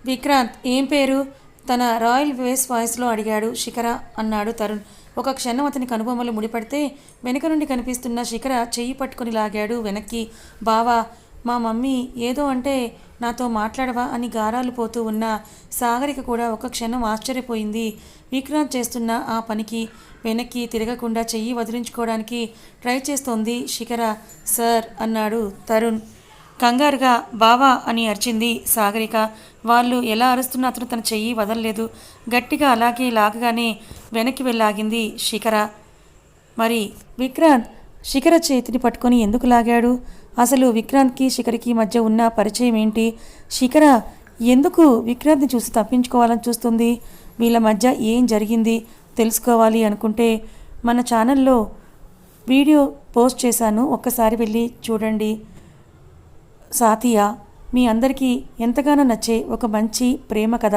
విక్రాంత్ ఏం పేరు? తన రాయల్ వాయిస్లో అడిగాడు. శిఖర అన్నాడు తరుణ్. ఒక క్షణం అతని కనుబొమ్మలు ముడిపడితే వెనుక నుండి కనిపిస్తున్న శిఖర చెయ్యి పట్టుకుని లాగాడు వెనక్కి. బావా, మా మమ్మీ ఏదో అంటే నాతో మాట్లాడవా అని గారాలు పోతూ ఉన్న సాగరిక కూడా ఒక క్షణం ఆశ్చర్యపోయింది. విక్రాంత్ చేస్తున్న ఆ పనికి వెనక్కి తిరగకుండా చెయ్యి వదిలించుకోవడానికి ట్రై చేస్తోంది శిఖర. సార్ అన్నాడు తరుణ్. కంగారుగా బావా అని అరిచింది సాగరిక. వాళ్ళు ఎలా అరుస్తున్నా అతను తన చెయ్యి వదలలేదు. గట్టిగా అలాగే లాగగానే వెనక్కి వెళ్ళాగింది శిఖర. మరి విక్రాంత్ శిఖర చేతిని పట్టుకొని ఎందుకు లాగాడు? అసలు విక్రాంత్కి శిఖరికి మధ్య ఉన్న పరిచయం ఏంటి? శిఖర ఎందుకు విక్రాంత్ని చూసి తప్పించుకోవాలని చూస్తుంది? వీళ్ళ మధ్య ఏం జరిగింది తెలుసుకోవాలి అనుకుంటే మన ఛానల్లో వీడియో పోస్ట్ చేశాను, ఒక్కసారి వెళ్ళి చూడండి. సాతియా మీ అందరికీ ఎంతగానో నచ్చే ఒక మంచి ప్రేమ కథ.